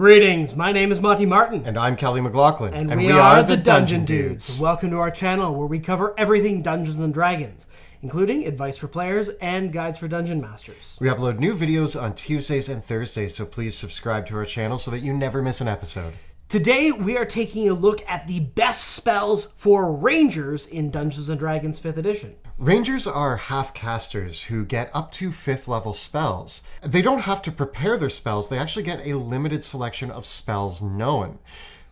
Greetings, my name is Monty Martin. And I'm Kelly McLaughlin. And we are the Dungeon Dudes. Welcome to our channel where we cover everything Dungeons & Dragons, including advice for players and guides for Dungeon Masters. We upload new videos on Tuesdays and Thursdays, so please subscribe to our channel so that you never miss an episode. Today we are taking a look at the best spells for Rangers in Dungeons & Dragons 5th edition. Rangers are half-casters who get up to 5th level spells. They don't have to prepare their spells, they actually get a limited selection of spells known.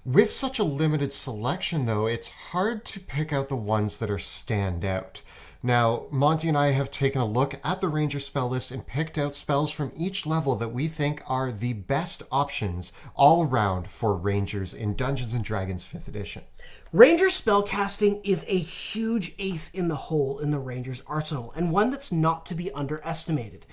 With such a limited selection though, it's hard to pick out the ones that are stand out. Now, Monty and I have taken a look at the Ranger spell list and picked out spells from each level that we think are the best options all around for Rangers in Dungeons & Dragons 5th edition. Ranger spellcasting is a huge ace in the hole in the Ranger's arsenal, and one that's not to be underestimated.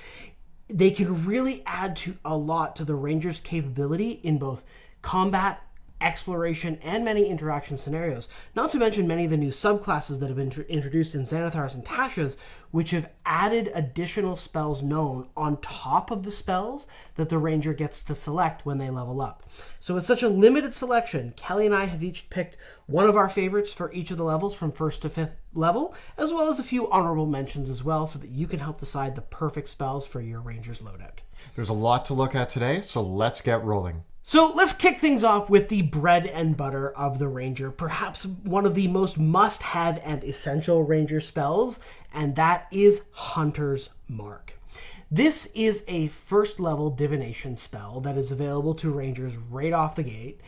They can really add to a lot to the Ranger's capability in both combat, exploration, and many interaction scenarios, not to mention many of the new subclasses that have been introduced in Xanathars and Tashas, which have added additional spells known on top of the spells that the Ranger gets to select when they level up. So with such a limited selection, Kelly and I have each picked one of our favorites for each of the levels from 1st to 5th level, as well as a few honorable mentions as well, so that you can help decide the perfect spells for your Ranger's loadout. There's a lot to look at today, so let's get rolling. So let's kick things off with the bread and butter of the Ranger, perhaps one of the most must-have and essential Ranger spells, and that is Hunter's Mark. This is a first-level divination spell that is available to Rangers right off the gate,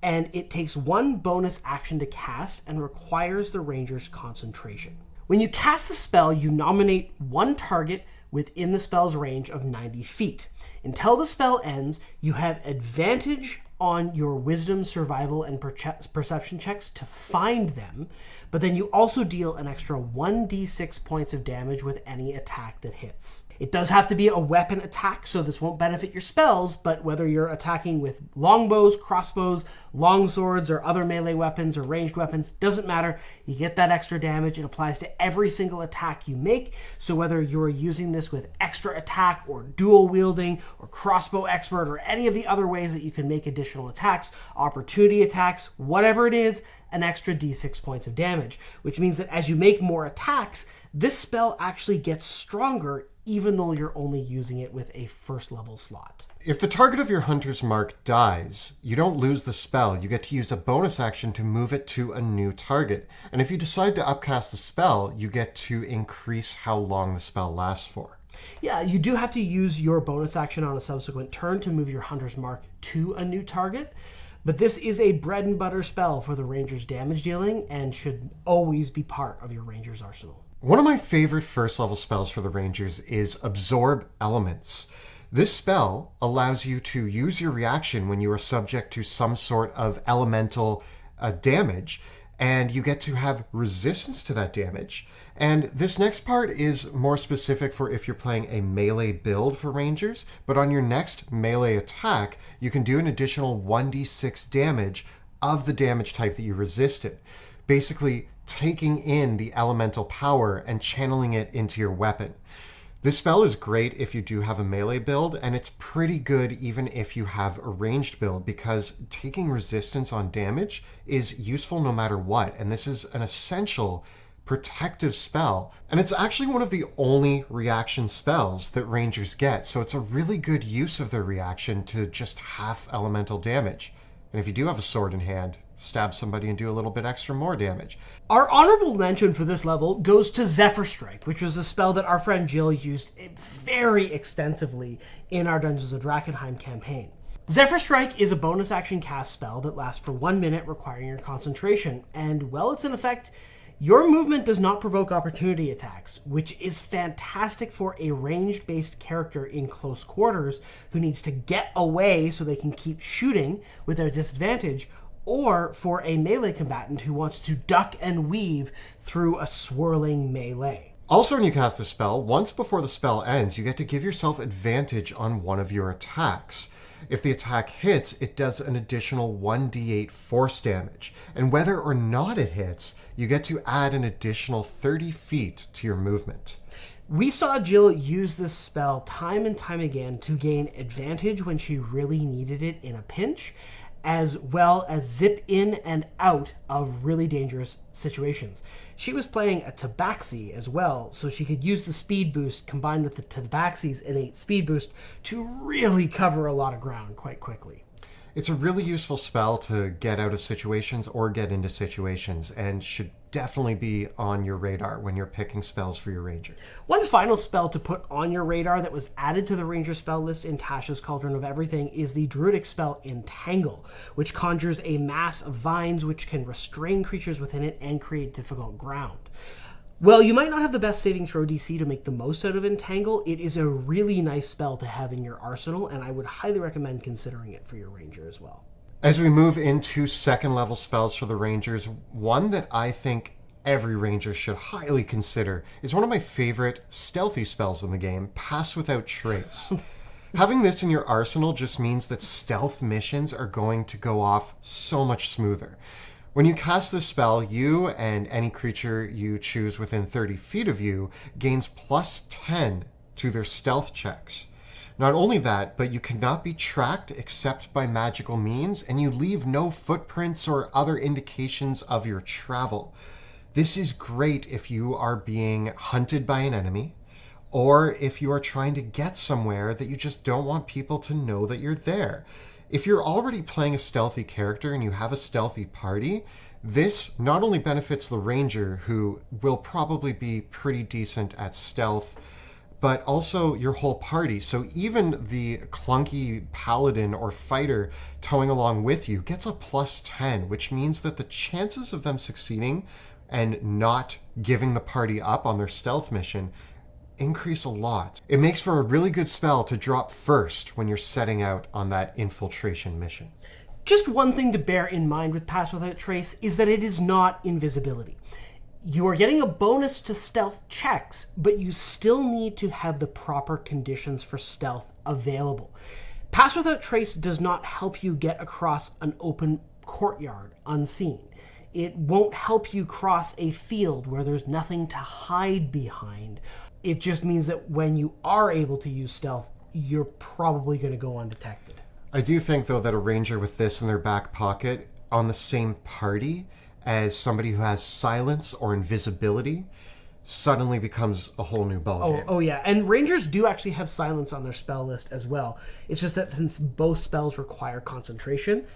and it takes one bonus action to cast and requires the Ranger's concentration. When you cast the spell, you nominate one target within the spell's range of 90 feet. Until the spell ends, you have advantage on your wisdom, survival, and perception checks to find them, but then you also deal an extra 1d6 points of damage with any attack that hits. It does have to be a weapon attack, so this won't benefit your spells, but whether you're attacking with longbows, crossbows, longswords, or other melee weapons or ranged weapons, doesn't matter. You get that extra damage. It applies to every single attack you make, so whether you're using this with extra attack or dual wielding or crossbow expert or any of the other ways that you can make additional attacks, opportunity attacks, whatever it is, an extra d6 points of damage, which means that as you make more attacks, this spell actually gets stronger even though you're only using it with a first level slot. If the target of your Hunter's Mark dies, you don't lose the spell. You get to use a bonus action to move it to a new target. And if you decide to upcast the spell, you get to increase how long the spell lasts for. Yeah, you do have to use your bonus action on a subsequent turn to move your Hunter's Mark to a new target, but this is a bread and butter spell for the Ranger's damage dealing and should always be part of your Ranger's arsenal. One of my favorite first level spells for the Rangers is Absorb Elements. This spell allows you to use your reaction when you are subject to some sort of elemental damage, and you get to have resistance to that damage. And this next part is more specific for if you're playing a melee build for Rangers, but on your next melee attack, you can do an additional 1d6 damage of the damage type that you resisted. Basically, taking in the elemental power and channeling it into your weapon. This spell is great if you do have a melee build, and it's pretty good even if you have a ranged build, because taking resistance on damage is useful no matter what, and this is an essential protective spell. And it's actually one of the only reaction spells that Rangers get, so it's a really good use of their reaction to just half elemental damage. And if you do have a sword in hand, stab somebody and do a little bit extra more damage. Our honorable mention for this level goes to Zephyr Strike, which was a spell that our friend Jill used very extensively in our Dungeons & Drakkenheim campaign. Zephyr Strike is a bonus action cast spell that lasts for 1 minute, requiring your concentration, and while it's in effect, your movement does not provoke opportunity attacks, which is fantastic for a ranged-based character in close quarters who needs to get away so they can keep shooting with a disadvantage, or for a melee combatant who wants to duck and weave through a swirling melee. Also, when you cast the spell, once before the spell ends, you get to give yourself advantage on one of your attacks. If the attack hits, it does an additional 1d8 force damage. And whether or not it hits, you get to add an additional 30 feet to your movement. We saw Jill use this spell time and time again to gain advantage when she really needed it in a pinch, as well as zip in and out of really dangerous situations. She was playing a Tabaxi as well, so she could use the speed boost combined with the Tabaxi's innate speed boost to really cover a lot of ground quite quickly. It's a really useful spell to get out of situations or get into situations, and should definitely be on your radar when you're picking spells for your ranger. One final spell to put on your radar that was added to the ranger spell list in Tasha's Cauldron of Everything is the druidic spell Entangle, which conjures a mass of vines which can restrain creatures within it and create difficult ground. Well, you might not have the best saving throw DC to make the most out of Entangle. It is a really nice spell to have in your arsenal, and I would highly recommend considering it for your ranger as well. As we move into second level spells for the rangers, one that I think every ranger should highly consider is one of my favorite stealthy spells in the game, Pass Without Trace. Having this in your arsenal just means that stealth missions are going to go off so much smoother. When you cast this spell, you and any creature you choose within 30 feet of you gains plus 10 to their stealth checks. Not only that, but you cannot be tracked except by magical means, and you leave no footprints or other indications of your travel. This is great if you are being hunted by an enemy, or if you are trying to get somewhere that you just don't want people to know that you're there. If you're already playing a stealthy character and you have a stealthy party, this not only benefits the ranger, who will probably be pretty decent at stealth, but also your whole party. So even the clunky paladin or fighter towing along with you gets a plus 10, which means that the chances of them succeeding and not giving the party up on their stealth mission increase a lot. It makes for a really good spell to drop first when you're setting out on that infiltration mission. Just one thing to bear in mind with Pass Without Trace is that it is not invisibility. You are getting a bonus to stealth checks, but you still need to have the proper conditions for stealth available. Pass Without Trace does not help you get across an open courtyard unseen. It won't help you cross a field where there's nothing to hide behind. It just means that when you are able to use stealth, you're probably going to go undetected. I do think, though, that a ranger with this in their back pocket on the same party as somebody who has silence or invisibility suddenly becomes a whole new ballgame. Oh, yeah. And rangers do actually have silence on their spell list as well. It's just that since both spells require concentration,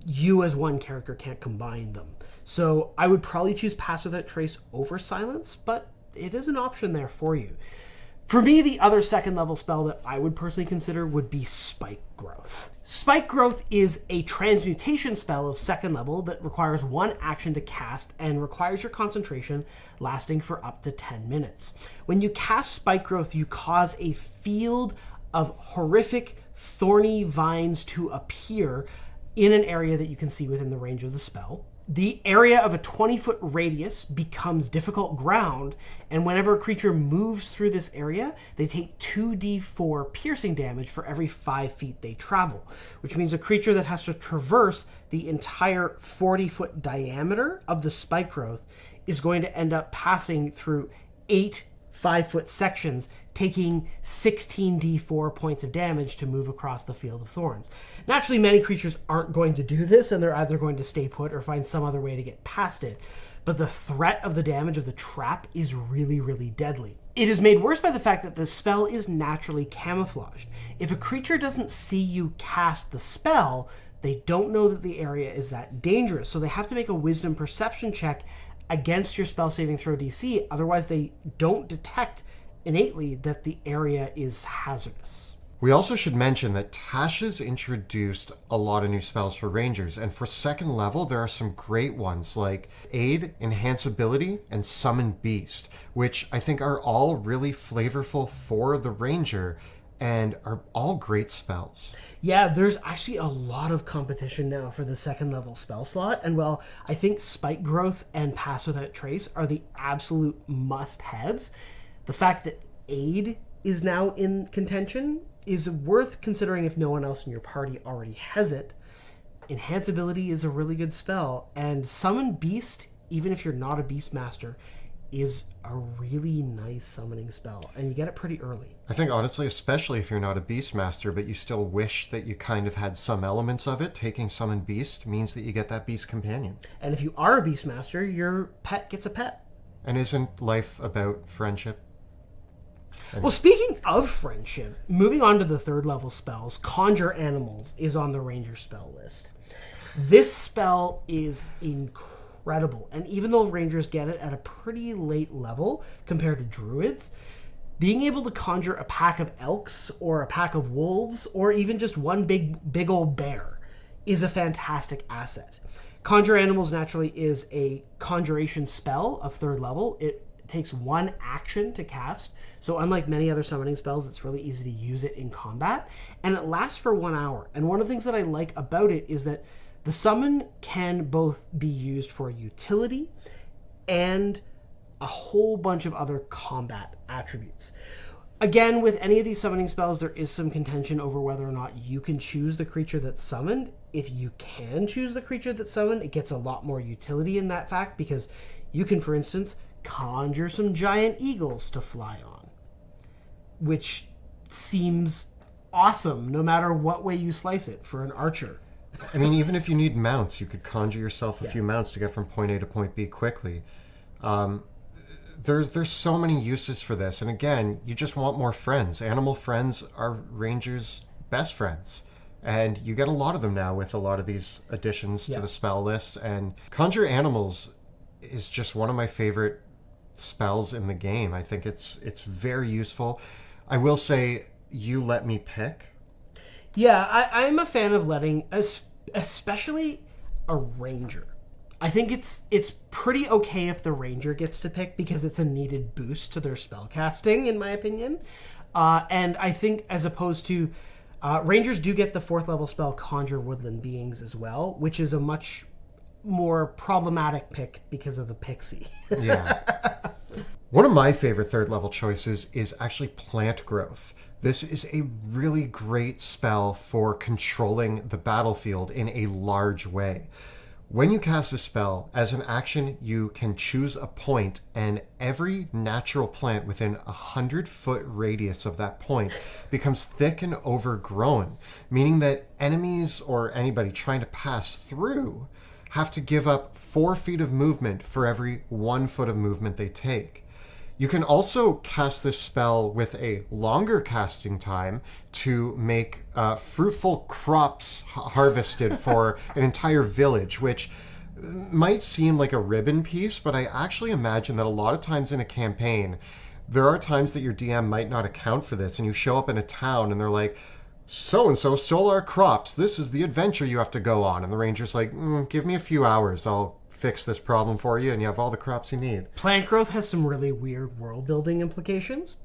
you as one character can't combine them. So I would probably choose Pass Without Trace over silence, but it is an option there for you. For me, the other second level spell that I would personally consider would be Spike Growth. Spike Growth is a transmutation spell of second level that requires one action to cast and requires your concentration lasting for up to 10 minutes. When you cast Spike Growth, you cause a field of horrific thorny vines to appear in an area that you can see within the range of the spell. The area of a 20-foot radius becomes difficult ground, and whenever a creature moves through this area, they take 2d4 piercing damage for every 5 feet they travel, which means a creature that has to traverse the entire 40-foot diameter of the spike growth is going to end up passing through 8 5-foot sections, taking 16d4 points of damage to move across the field of thorns. Naturally, many creatures aren't going to do this, and they're either going to stay put or find some other way to get past it. But the threat of the damage of the trap is really, really deadly. It is made worse by the fact that the spell is naturally camouflaged. If a creature doesn't see you cast the spell, they don't know that the area is that dangerous, so they have to make a wisdom perception check against your spell saving throw DC, otherwise they don't detect innately that the area is hazardous. We also should mention that Tasha's introduced a lot of new spells for rangers, and for second level there are some great ones like Aid, Enhanceability, and Summon Beast, which I think are all really flavorful for the ranger and are all great spells. Yeah, there's actually a lot of competition now for the second level spell slot, and well, I think Spike Growth and Pass Without Trace are the absolute must-haves. The fact that Aid is now in contention is worth considering if no one else in your party already has it. Enhanceability is a really good spell, and Summon Beast, even if you're not a Beastmaster, is a really nice summoning spell, and you get it pretty early. I think, honestly, especially if you're not a Beastmaster, but you still wish that you kind of had some elements of it, taking Summon Beast means that you get that Beast Companion. And if you are a Beastmaster, your pet gets a pet. And isn't life about friendship? Well, speaking of friendship, moving on to the 3rd level spells, Conjure Animals is on the Ranger spell list. This spell is incredible, and even though Rangers get it at a pretty late level compared to Druids, being able to conjure a pack of elks or a pack of wolves or even just one big old bear is a fantastic asset. Conjure Animals naturally is a conjuration spell of 3rd level. It takes 1 action to cast, so unlike many other summoning spells, it's really easy to use it in combat, and it lasts for 1 hour. And one of the things that I like about it is that the summon can both be used for utility and a whole bunch of other combat attributes. Again, with any of these summoning spells, there is some contention over whether or not you can choose the creature that's summoned. If you can choose the creature that's summoned, it gets a lot more utility in that fact, because you can, for instance, conjure some giant eagles to fly on, which seems awesome no matter what way you slice it for an archer. I mean, even if you need mounts, you could conjure yourself a few mounts to get from point A to point B quickly. There's so many uses for this, and again, you just want more friends. Animal friends are Rangers' best friends, and you get a lot of them now with a lot of these additions to the spell list. And Conjure Animals is just one of my favorite spells in the game. I think it's very useful. I will say, you let me pick. Yeah, I'm a fan of letting, especially a ranger. I think it's pretty okay if the ranger gets to pick, because it's a needed boost to their spell casting, in my opinion. And I think as opposed to rangers do get the 4th level spell Conjure Woodland Beings as well, which is a much more problematic pick because of the pixie. Yeah. One of my favorite 3rd level choices is actually Plant Growth. This is a really great spell for controlling the battlefield in a large way. When you cast a spell, as an action, you can choose a point, and every natural plant within 100-foot radius of that point becomes thick and overgrown, meaning that enemies or anybody trying to pass through have to give up 4 feet of movement for every 1 foot of movement they take. You can also cast this spell with a longer casting time to make fruitful crops harvested for an entire village, which might seem like a ribbon piece, but I actually imagine that a lot of times in a campaign, there are times that your DM might not account for this, and you show up in a town and they're like, so-and-so stole our crops. This is the adventure you have to go on. And the ranger's like, give me a few hours. I'll fix this problem for you, and you have all the crops you need. Plant growth has some really weird world building implications.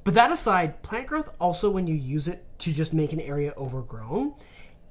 But that aside, plant growth also, when you use it to just make an area overgrown,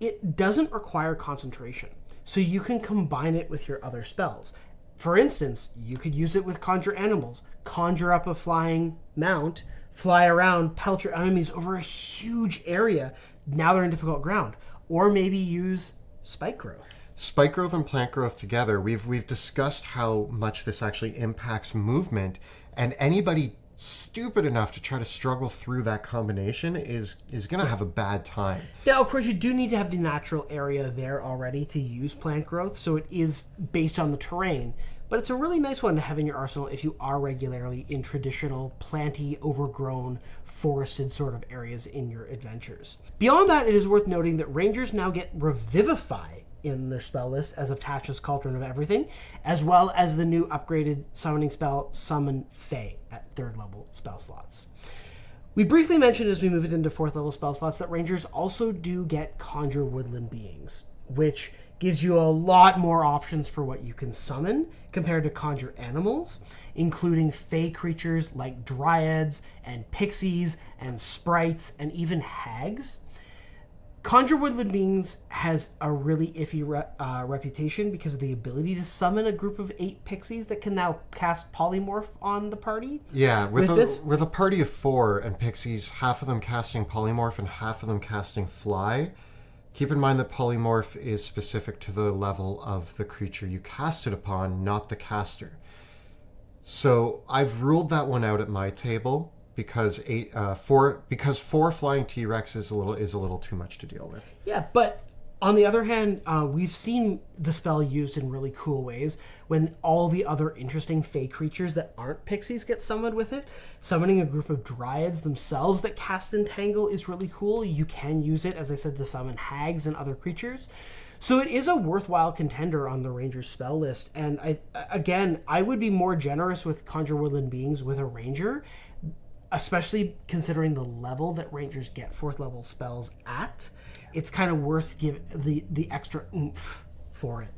it doesn't require concentration. So you can combine it with your other spells. For instance, you could use it with Conjure Animals. Conjure up a flying mount, fly around, pelt your enemies over a huge area. Now they're in difficult ground. Or maybe use Spike Growth. Spike Growth and Plant Growth together, we've discussed how much this actually impacts movement, and anybody stupid enough to try to struggle through that combination is going to have a bad time. Yeah, of course, you do need to have the natural area there already to use Plant Growth, so it is based on the terrain. But it's a really nice one to have in your arsenal if you are regularly in traditional, planty, overgrown, forested sort of areas in your adventures. Beyond that, it is worth noting that Rangers now get Revivify in their spell list as of Tasha's Cauldron of Everything, as well as the new upgraded summoning spell Summon Fae at 3rd level spell slots. We briefly mentioned as we move it into 4th level spell slots that Rangers also do get Conjure Woodland Beings, which gives you a lot more options for what you can summon compared to Conjure Animals, including Fae creatures like dryads and pixies and sprites and even hags. Conjure Woodland Beings has a really iffy reputation because of the ability to summon a group of 8 pixies that can now cast Polymorph on the party. Yeah, with a party of 4 and pixies, half of them casting Polymorph and half of them casting Fly. Keep in mind that Polymorph is specific to the level of the creature you cast it upon, not the caster. So I've ruled that one out at my table because four flying T-Rex is a little too much to deal with. Yeah, but on the other hand, we've seen the spell used in really cool ways when all the other interesting fey creatures that aren't pixies get summoned with it. Summoning a group of dryads themselves that cast Entangle is really cool. You can use it, as I said, to summon hags and other creatures. So it is a worthwhile contender on the Ranger's spell list. And I would be more generous with Conjure Woodland Beings with a Ranger, especially considering the level that Rangers get 4th level spells at. It's kind of worth the extra oomph for it.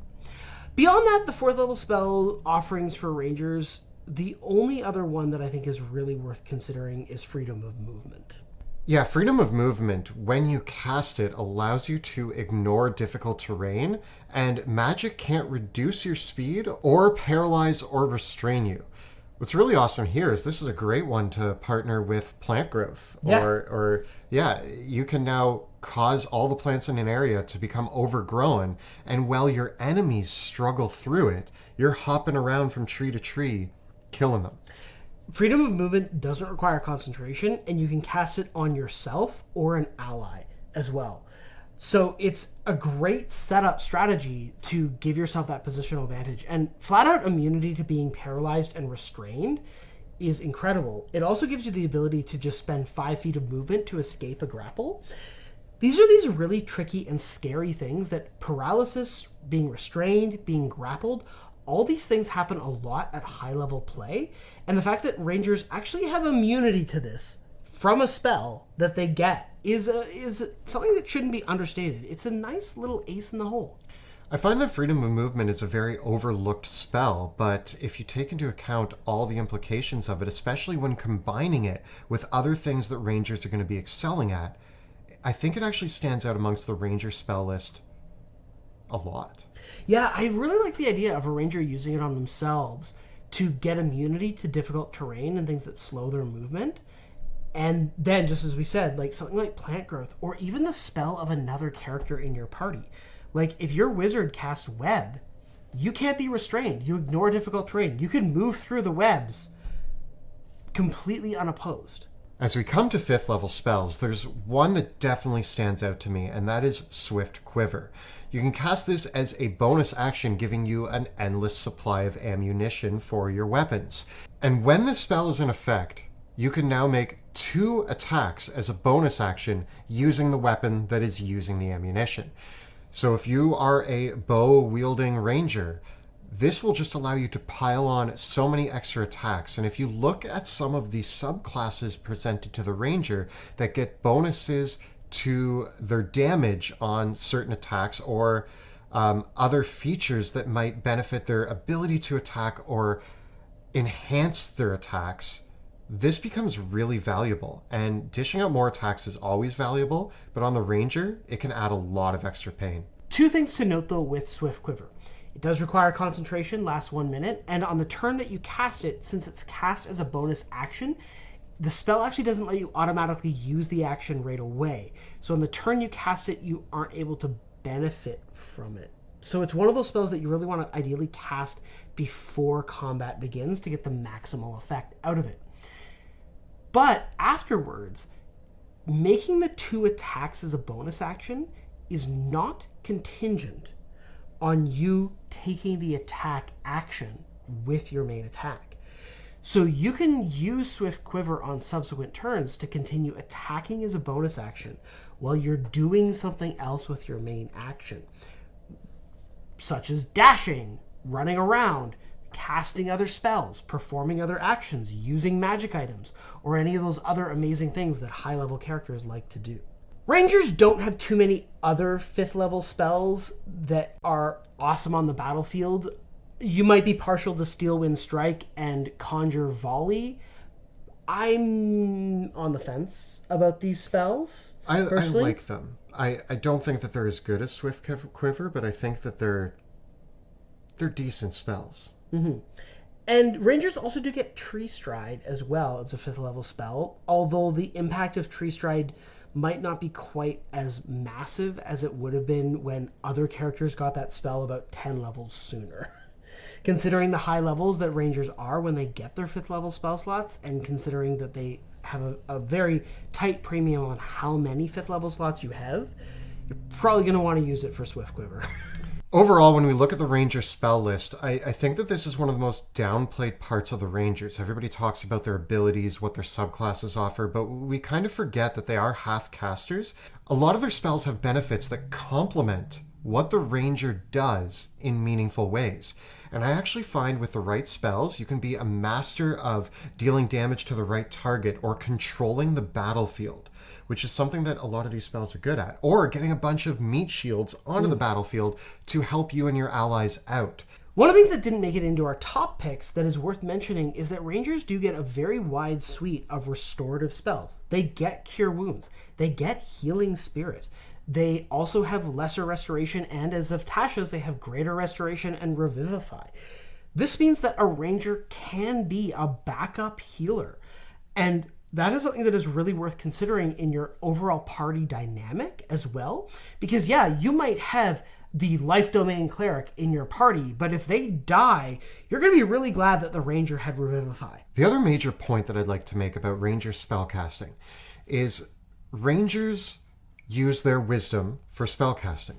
Beyond that, the 4th level spell offerings for Rangers, the only other one that I think is really worth considering is Freedom of Movement. Yeah, Freedom of Movement, when you cast it, allows you to ignore difficult terrain, and magic can't reduce your speed or paralyze or restrain you. What's really awesome here is this is a great one to partner with plant growth. Yeah. You can now cause all the plants in an area to become overgrown, and while your enemies struggle through it, you're hopping around from tree to tree, killing them. Freedom of Movement doesn't require concentration, and you can cast it on yourself or an ally as well. So it's a great setup strategy to give yourself that positional advantage. And flat-out immunity to being paralyzed and restrained is incredible. It also gives you the ability to just spend 5 feet of movement to escape a grapple. These are these really tricky and scary things that paralysis, being restrained, being grappled, all these things happen a lot at high-level play. And the fact that Rangers actually have immunity to this from a spell that they get is something that shouldn't be understated. It's a nice little ace in the hole. I find that Freedom of Movement is a very overlooked spell, but if you take into account all the implications of it, especially when combining it with other things that Rangers are going to be excelling at, I think it actually stands out amongst the Ranger spell list a lot. Yeah, I really like the idea of a Ranger using it on themselves to get immunity to difficult terrain and things that slow their movement. And then, just as we said, like something like plant growth, or even the spell of another character in your party. Like, if your wizard casts web, you can't be restrained. You ignore difficult terrain. You can move through the webs completely unopposed. As we come to 5th level spells, there's one that definitely stands out to me, and that is Swift Quiver. You can cast this as a bonus action, giving you an endless supply of ammunition for your weapons. And when this spell is in effect, you can now make 2 attacks as a bonus action using the weapon that is using the ammunition. So if you are a bow-wielding ranger, this will just allow you to pile on so many extra attacks. And if you look at some of the subclasses presented to the ranger that get bonuses to their damage on certain attacks, or other features that might benefit their ability to attack or enhance their attacks, this becomes really valuable. And dishing out more attacks is always valuable, but on the ranger, it can add a lot of extra pain. 2 things to note, though, with Swift Quiver. It does require concentration, lasts 1 minute, and on the turn that you cast it, since it's cast as a bonus action, the spell actually doesn't let you automatically use the action right away. So on the turn you cast it, you aren't able to benefit from it. So it's one of those spells that you really want to ideally cast before combat begins to get the maximal effect out of it. But afterwards, making the 2 attacks as a bonus action is not contingent on you taking the attack action with your main attack. So you can use Swift Quiver on subsequent turns to continue attacking as a bonus action while you're doing something else with your main action, such as dashing, running around, casting other spells, performing other actions, using magic items, or any of those other amazing things that high-level characters like to do. Rangers don't have too many other 5th level spells that are awesome on the battlefield. You might be partial to Steel Wind Strike and Conjure Volley. I'm on the fence about these spells. I like them. I don't think that they're as good as Swift Quiver, but I think that they're decent spells. Mm-hmm. And Rangers also do get Tree Stride as well as a 5th level spell, although the impact of Tree Stride might not be quite as massive as it would have been when other characters got that spell about 10 levels sooner. Considering the high levels that Rangers are when they get their 5th level spell slots, and considering that they have a very tight premium on how many 5th level slots you have, you're probably going to want to use it for Swift Quiver. Overall, when we look at the Ranger spell list, I think that this is one of the most downplayed parts of the Rangers. Everybody talks about their abilities, what their subclasses offer, but we kind of forget that they are half casters. A lot of their spells have benefits that complement what the Ranger does in meaningful ways. And I actually find with the right spells, you can be a master of dealing damage to the right target or controlling the battlefield, which is something that a lot of these spells are good at, or getting a bunch of meat shields onto the battlefield to help you and your allies out. One of the things that didn't make it into our top picks that is worth mentioning is that Rangers do get a very wide suite of restorative spells. They get Cure Wounds. They get Healing Spirit. They also have lesser restoration, and as of Tasha's, they have greater restoration and Revivify. This means that a Ranger can be a backup healer. And that is something that is really worth considering in your overall party dynamic as well. Because yeah, you might have the Life Domain Cleric in your party, but if they die, you're going to be really glad that the Ranger had Revivify. The other major point that I'd like to make about Ranger spellcasting is Rangers use their wisdom for spellcasting.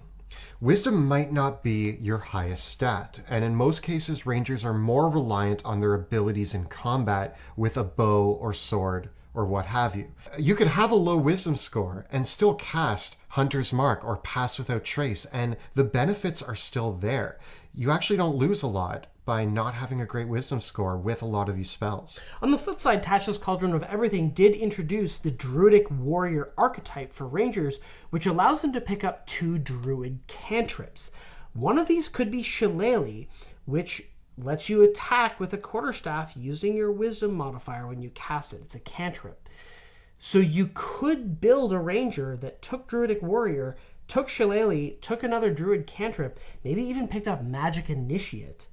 Wisdom might not be your highest stat, and in most cases, Rangers are more reliant on their abilities in combat with a bow or sword or what have you. You could have a low wisdom score and still cast Hunter's Mark or Pass Without Trace, and the benefits are still there. You actually don't lose a lot by not having a great wisdom score with a lot of these spells. On the flip side, Tasha's Cauldron of Everything did introduce the Druidic Warrior archetype for Rangers, which allows them to pick up 2 Druid cantrips. One of these could be Shillelagh, which lets you attack with a quarterstaff using your wisdom modifier when you cast it. It's a cantrip. So you could build a Ranger that took Druidic Warrior, took Shillelagh, took another Druid cantrip, maybe even picked up Magic Initiate.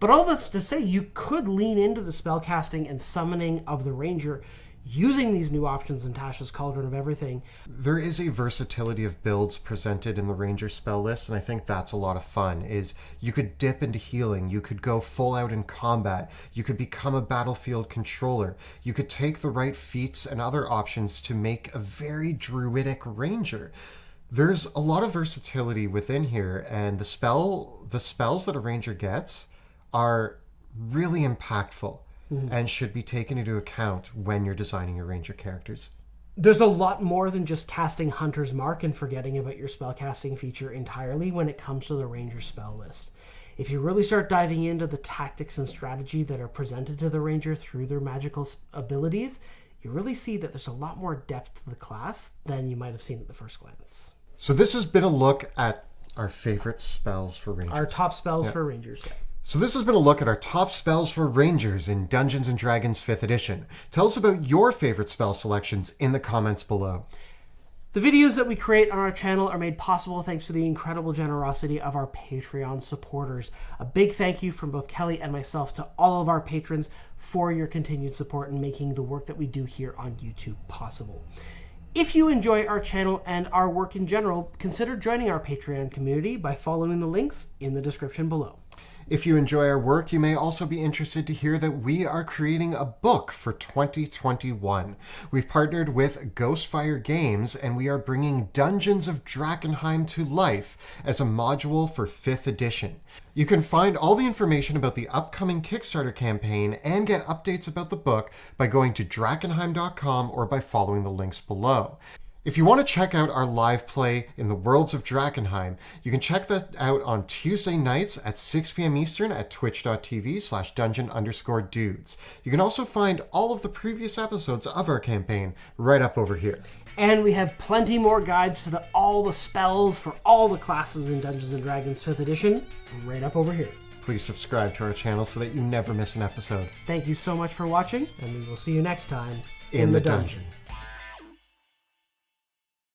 But all that's to say, you could lean into the spellcasting and summoning of the Ranger using these new options in Tasha's Cauldron of Everything. There is a versatility of builds presented in the Ranger spell list, and I think that's a lot of fun. Is you could dip into healing, you could go full out in combat, you could become a battlefield controller, you could take the right feats and other options to make a very druidic Ranger. There's a lot of versatility within here, and the spells that a Ranger gets are really impactful and should be taken into account when you're designing your Ranger characters. There's a lot more than just casting Hunter's Mark and forgetting about your spellcasting feature entirely when it comes to the Ranger spell list. If you really start diving into the tactics and strategy that are presented to the Ranger through their magical abilities, you really see that there's a lot more depth to the class than you might have seen at the first glance. So this has been a look at our favorite spells for Rangers. Our top spells for Rangers. Yeah. So this has been a look at our top spells for Rangers in Dungeons & Dragons 5th edition. Tell us about your favorite spell selections in the comments below. The videos that we create on our channel are made possible thanks to the incredible generosity of our Patreon supporters. A big thank you from both Kelly and myself to all of our patrons for your continued support in making the work that we do here on YouTube possible. If you enjoy our channel and our work in general, consider joining our Patreon community by following the links in the description below. If you enjoy our work, you may also be interested to hear that we are creating a book for 2021. We've partnered with Ghostfire Games, and we are bringing Dungeons of Drakkenheim to life as a module for 5th edition. You can find all the information about the upcoming Kickstarter campaign and get updates about the book by going to DRAKKENHEIM.com or by following the links below. If you want to check out our live play in the Worlds of Drakkenheim, you can check that out on Tuesday nights at 6 p.m. Eastern at twitch.tv/dungeon_dudes. You can also find all of the previous episodes of our campaign right up over here. And we have plenty more guides to all the spells for all the classes in Dungeons & Dragons 5th edition right up over here. Please subscribe to our channel so that you never miss an episode. Thank you so much for watching, and we will see you next time in the dungeon.